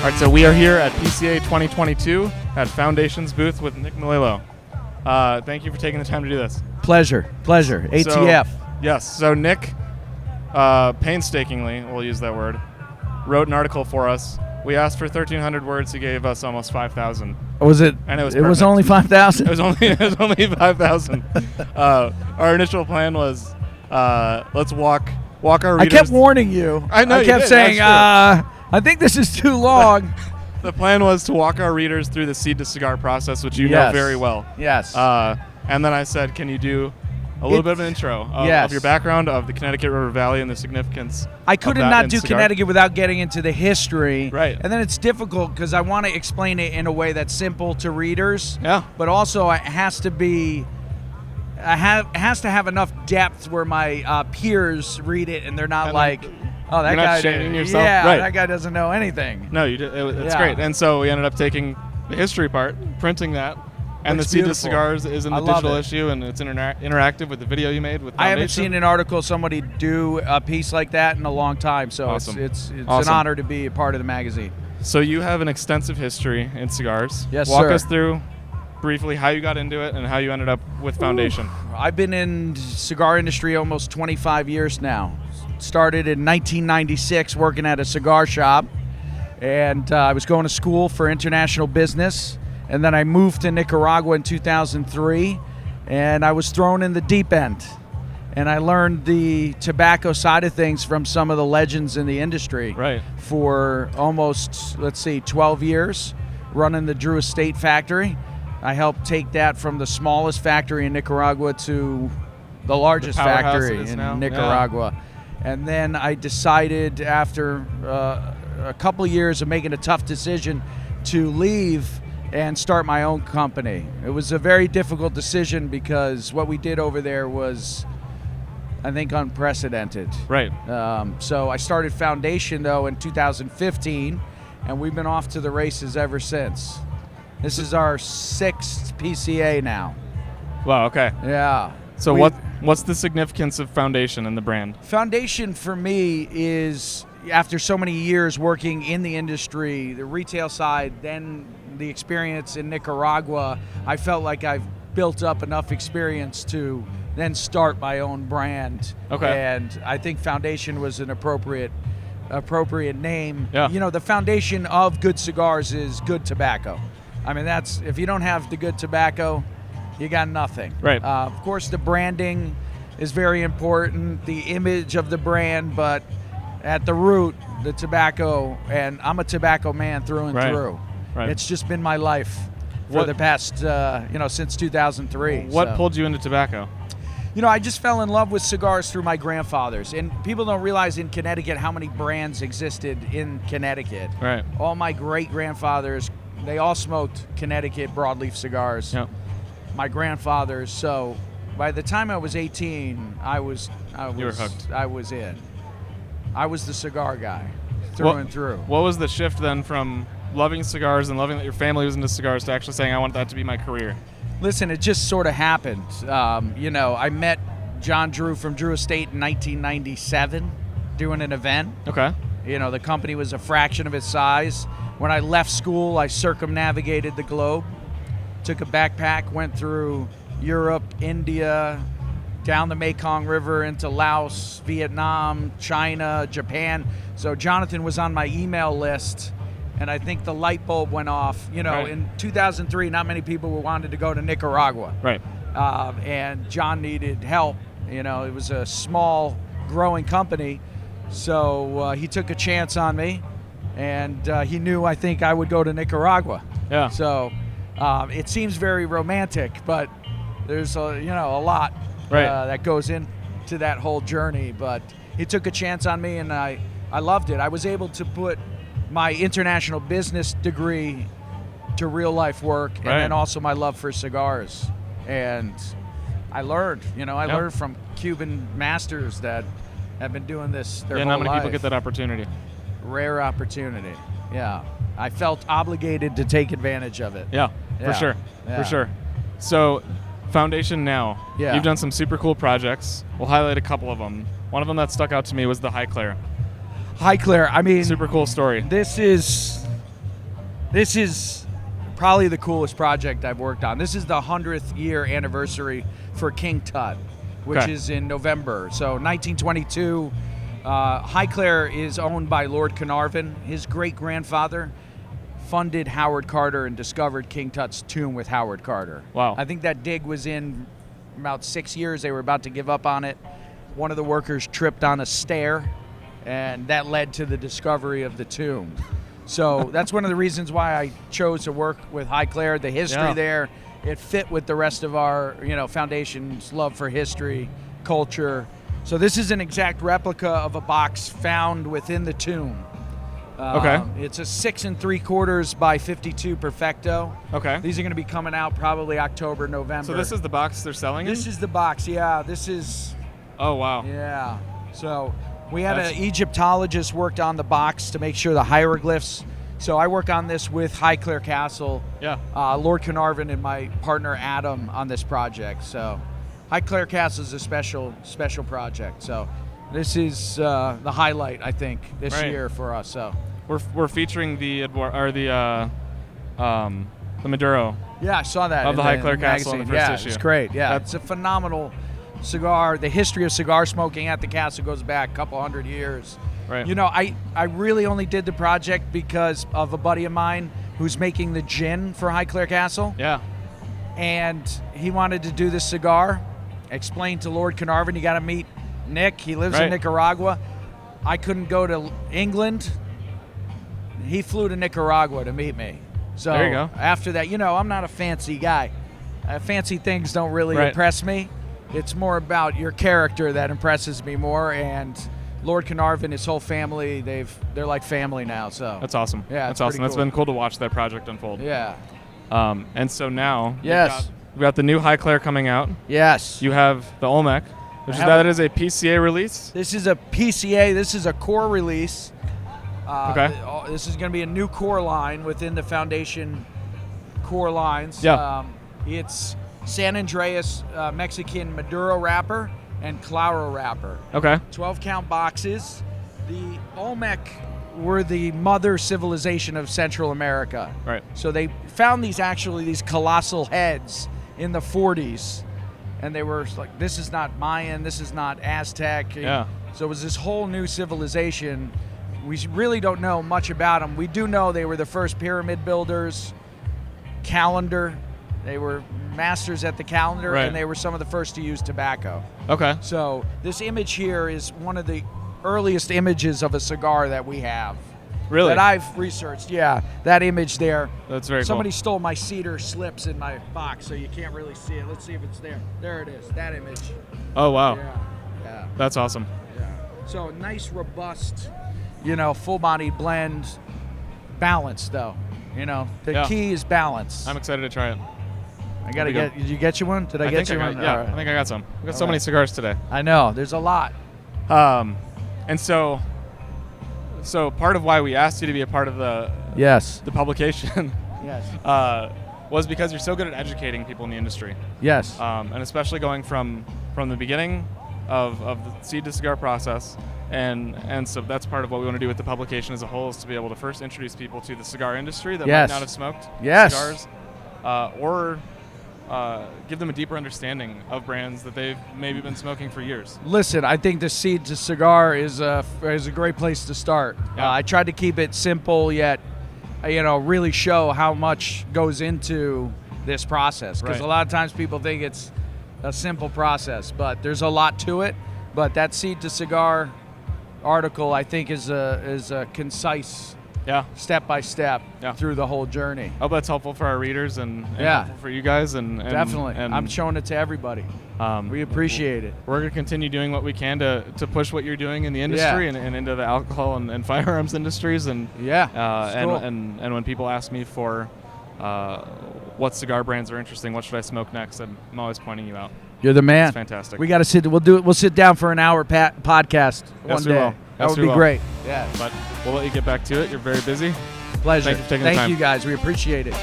All right, so we are here at PCA 2022 at Foundation's booth with Nick Melillo. Thank you for taking the time to do this. Pleasure. ATF. Yes, so Nick, painstakingly, we'll use that word, wrote an article for us. We asked for 1,300 words. He gave us almost 5,000. Was it? And it was only 5,000. It was only 5,000. Our initial plan was let's walk our readers. I kept warning you. I know. I kept saying, I think this is too long. The plan was to walk our readers through the seed to cigar process, which you know very well. Yes. And then I said, can you do a little bit of an intro of your background, of the Connecticut River Valley and the significance? I couldn't not do Connecticut without getting into the history. Right. And then it's difficult because I want to explain it in a way that's simple to readers. Yeah. But also it has to be, has to have enough depth where my peers read it and they're not oh, that you're guy. Not shaming yourself. Yeah, right. That guy doesn't know anything. No, you did. It's great. And so we ended up taking the history part, printing that. And Looks the Seed to beautiful. Cigars is in the digital issue, and it's interactive with the video you made with Foundation. I haven't seen an article, somebody do a piece like that in a long time, so awesome. it's awesome. an honor to be a part of the magazine. So you have an extensive history in cigars. Yes, Walk sir. us through briefly how you got into it and how you ended up with Foundation. I've been in cigar industry almost 25 years now. Started in 1996 working at a cigar shop, and I was going to school for international business, and then I moved to Nicaragua in 2003, and I was thrown in the deep end, and I learned the tobacco side of things from some of the legends in the industry. Right. For almost, 12 years, running the Drew Estate factory. I helped take that from the smallest factory in Nicaragua to the largest factory in Nicaragua. Yeah. And then I decided after a couple years of making a tough decision to leave and start my own company. It was a very difficult decision because what we did over there was, I think, unprecedented. Right. So I started Foundation, though, in 2015, and we've been off to the races ever since. This is our 6th PCA now. Wow, okay. Yeah. So what's the significance of Foundation and the brand? Foundation for me is, after so many years working in the industry, the retail side, then the experience in Nicaragua, I felt like I've built up enough experience to then start my own brand. Okay. And I think Foundation was an appropriate name. Yeah. You know, the foundation of good cigars is good tobacco. I mean, that's, if you don't have the good tobacco, you got nothing. Right. Of course, the branding is very important, the image of the brand, but at the root, the tobacco, and I'm a tobacco man through and through. Right. It's just been my life for the past, since 2003. What pulled you into tobacco? You know, I just fell in love with cigars through my grandfathers. And people don't realize in Connecticut how many brands existed in Connecticut. Right. All my great-grandfathers, they all smoked Connecticut broadleaf cigars. Yep. My grandfathers. So by the time I was 18, I was you were hooked. I was in. I was the cigar guy through and through. What was the shift then from loving cigars and loving that your family was into cigars to actually saying, I want that to be my career? Listen, it just sort of happened. I met John Drew from Drew Estate in 1997 doing an event. Okay. You know, the company was a fraction of its size. When I left school, I circumnavigated the globe, took a backpack, went through Europe, India, down the Mekong River into Laos, Vietnam, China, Japan. So Jonathan was on my email list, and I think the light bulb went off. You know, right. In 2003, not many people wanted to go to Nicaragua. Right. And John needed help. You know, it was a small, growing company. So he took a chance on me, and he knew, I think, I would go to Nicaragua. Yeah. So it seems very romantic, but there's a lot that goes into that whole journey. But he took a chance on me, and I loved it. I was able to put my international business degree to real life work, and then also my love for cigars. And I learned, learned from Cuban masters that have been doing this their whole life. Not many people get that opportunity. Rare opportunity. Yeah. I felt obligated to take advantage of it. Yeah. For sure. Yeah. For sure. So, Foundation now. Yeah. You've done some super cool projects. We'll highlight a couple of them. One of them that stuck out to me was the High Claire. High Claire, I mean, super cool story. This is This is probably the coolest project I've worked on. This is the 100th year anniversary for King Tut, which is in November. So 1922, Highclere is owned by Lord Carnarvon. His great-grandfather funded Howard Carter and discovered King Tut's tomb with Howard Carter. Wow. I think that dig was in about 6 years. They were about to give up on it. One of the workers tripped on a stair, and that led to the discovery of the tomb. So that's one of the reasons why I chose to work with Highclere. The history there, it fit with the rest of our, Foundation's love for history, culture. So this is an exact replica of a box found within the tomb. It's a 6 3/4 by 52 Perfecto. Okay. These are going to be coming out probably October, November. So this is the box they're selling in? This is the box, yeah. This is... Oh, wow. Yeah. So we had an Egyptologist worked on the box to make sure the hieroglyphs. So I work on this with Highclere Castle. Yeah. Lord Carnarvon and my partner Adam on this project. So Highclere Castle is a special project. So this is the highlight, I think, this year for us. So we're featuring the Maduro. Yeah, I saw that of the Highclere Castle in the first issue. It's great. Yeah, it's a phenomenal cigar. The history of cigar smoking at the castle goes back a couple hundred years. Right. I really only did the project because of a buddy of mine who's making the gin for Highclere Castle. Yeah. And he wanted to do this cigar. Explained to Lord Carnarvon, you got to meet Nick. He lives in Nicaragua. I couldn't go to England. He flew to Nicaragua to meet me. So there you go. After that, I'm not a fancy guy. Fancy things don't really impress me. It's more about your character that impresses me more. And Lord Carnarvon, his whole family, they're like family now. So that's awesome. Yeah, that's awesome. Cool. It's been cool to watch that project unfold. Yeah. And so now, yes, we've got the new Highclere coming out. Yes. You have the Olmec, that is a PCA release. This is a PCA. This is a core release. This is going to be a new core line within the Foundation core lines. Yeah. It's San Andreas Mexican Maduro wrapper and Claro wrapper. Okay. 12-count boxes. The Olmec were the mother civilization of Central America. Right. So they found these colossal heads in the 40s, and they were like, this is not Mayan, this is not Aztec. Yeah. So it was this whole new civilization. We really don't know much about them. We do know they were the first pyramid builders, calendar. They were masters at the calendar, and they were some of the first to use tobacco. Okay. So this image here is one of the earliest images of a cigar that we have. Really? That I've researched. Yeah, that image there. That's very Somebody cool. stole my cedar slips in my box, so you can't really see it. Let's see if it's there. There it is, that image. Oh, wow. Yeah. That's awesome. Yeah. So nice, robust, full-bodied blend. Balance, though. The key is balance. I'm excited to try it. I gotta get. Did you get you one? Did I get you one? Yeah, I think I got some. We got so many cigars today. I know. There's a lot. And so part of why we asked you to be a part of the publication was because you're so good at educating people in the industry. Yes. And especially going from the beginning of the seed to cigar process. And so that's part of what we want to do with the publication as a whole, is to be able to first introduce people to the cigar industry that might not have smoked cigars, or give them a deeper understanding of brands that they've maybe been smoking for years. Listen, I think the seed to cigar is a great place to start. Yeah. I tried to keep it simple, yet really show how much goes into this process, because a lot of times people think it's a simple process, but there's a lot to it. But that seed to cigar article, I think, is a concise, step by step through the whole journey. I hope that's helpful for our readers and helpful for you guys. And definitely, and I'm showing it to everybody. We appreciate it. We're going to continue doing what we can to push what you're doing in the industry and into the alcohol and firearms industries. And cool. and when people ask me for what cigar brands are interesting, what should I smoke next, I'm always pointing you out. You're the man. It's fantastic. We got to sit. We'll sit down for an hour podcast one day. Will. That would be great. Yeah. But we'll let you get back to it. You're very busy. Pleasure. Thank you for taking the time. Thank you guys. We appreciate it.